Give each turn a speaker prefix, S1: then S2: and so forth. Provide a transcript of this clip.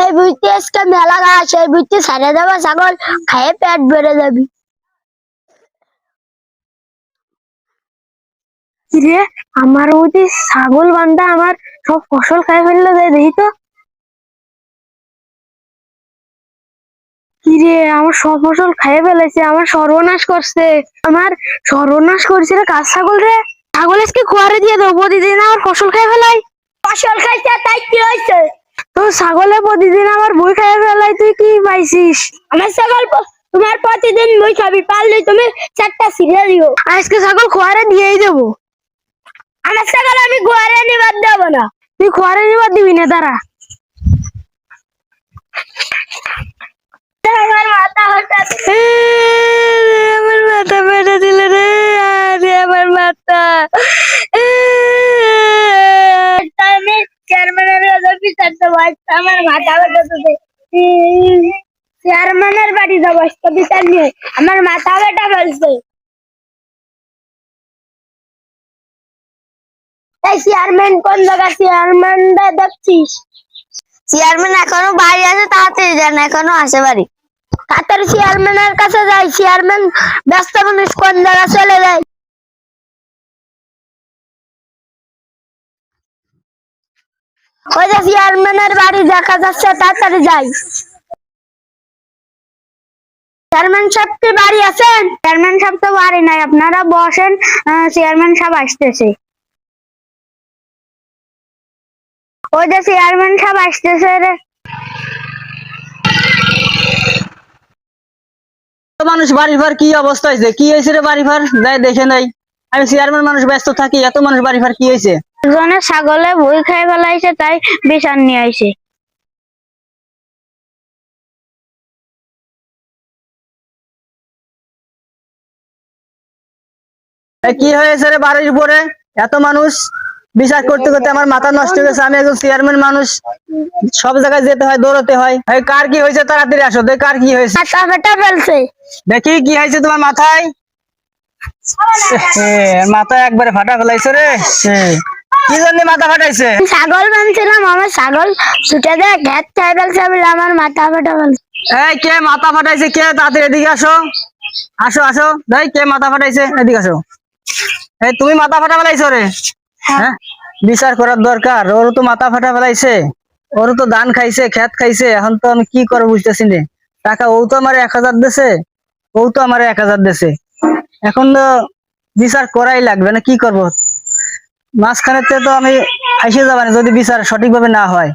S1: এই বুঝতে আজকে মেলা ঘাস, এই বুঝতে ছেড়ে দেবো ছাগল, খাইয়ে পেট ভরে যাবি। রে, আমার বুঝি ছাগল বান্ধা আমার সব ফসল খাই ফেললো, দেখি তো। কিরে, আমার সব ফসল খাইয়ে ফেলেছে, আমার সর্বনাশ করছে, আমার সর্বনাশ করছে রে। কাজ ছাগল রে, ছাগল আজকে খোয়ারে দিয়ে দেবো, প্রতিদিন আমার ফসল খাই ফেলাই। ফসল খাইছে তাই কি হয়েছে? তো ছাগলে প্রতিদিন আমার বই খাই ফেলাই, তুই কি পাইছিস? আমার ছাগল তোমার প্রতিদিন বই খাবি, পারলে তুমি 4টা ছিঁড়ে দিও। আজকে ছাগল খোয়ারে দিয়েই দেবো। আমার ছাগল আমি খোয়ারে নিবার দেবো না। তুই খোয়ারে নিবার দিবি না, দাঁড়া। আমার মাথা আমার মাথা ফেটে দিল রে, আরে আমার মাথা। আমি চেয়ারম্যানের অফিসার তো বসতে, আমার মাথা ফেটে। চেয়ারম্যানের বাড়ি যাবো বিচার নিয়ে, আমার মাথা ব্যথা ফেলছে। এই চেয়ারম্যান কোন জায়গা? চেয়ারম্যানটা দেখছিস? চেয়ারম্যান এখনো বাড়ি আছে, তাড়াতাড়ি যান, এখনো আসে বাড়ি। তাড়াতাড়ি চেয়ারম্যানের কাছে যাই, চেয়ারম্যান ব্যস্ত মানুষ, কোন জায়গা চলে যায়। ওই যে চেয়ারম্যানের বাড়ি দেখা যাচ্ছে, তাড়াতাড়ি যাই। চেয়ারম্যান সাহেব কি বাড়ি আছেন? চেয়ারম্যান সাহেব তো বাড়ি নাই, আপনারা বসেন, চেয়ারম্যান সাহেব আসতেছে। ওই যে চেয়ারম্যান সাহেব আসতেছে রে।
S2: মানুষ বাড়ি ভার কি অবস্থা হয়েছে? কি হয়েছে রে বাড়ি ভার? যাই দেখে নাই, আমি চেয়ারম্যান মানুষ ব্যস্ত থাকি, এত মানুষ বাড়ি ভার কি হয়েছে?
S1: একজনের ছাগলে বই খাই ফেলাইছে, তাই বিচার নিয়ে আইছে।
S2: কি হয়েছে রে বাড়ির উপরে? এত মানুষ বিচার করতে করতে আমার মাথা নষ্ট হয়ে গেছে। আমি একজন চেয়ারম্যান মানুষ, সব জায়গায় যেতে হয়, দৌড়াতে হয়। কার কি হয়েছে তাড়াতাড়ি আসো, দেখ কার কি হয়েছে।
S1: মাথা ব্যথা ফেলছে।
S2: দেখি কি হয়েছে তোমার মাথায়। মাথা একবারে ফাটা ফেলাইছে রে। কি জন্য মাথা ফাটাইছে?
S1: ছাগল বানছিলাম, আমার ছাগল ছুটে দেয় ঘ্যাত খাই ফেলছে বলে আমার মাথা ব্যথা ফেলছে।
S2: এই কে মাথা ফাটাইছে? কে? তাড়াতাড়ি এদিকে আসো, আসো আসো। দেখ কে মাথা ফাটাইছে, এদিকে আসো। এই তুমি মাথা ফাটা ফেলাইছো রে? হ্যাঁ, বিচার করার দরকার। ওর তো মাথা ফাটা ফেলাইছে, ওর তো ধান খাইছে, খেত খাইছে। এখন তো আমি কি করবো বুঝতেছি না। টাকা ও তো আমার 1000 দেছে, ও তো আমার 1000 দেছে। এখন তো বিচার করাই লাগবে, না কি করব? মাঝখানে তো আমি ফাইসে যাবানি যদি বিচার সঠিকভাবে না হয়।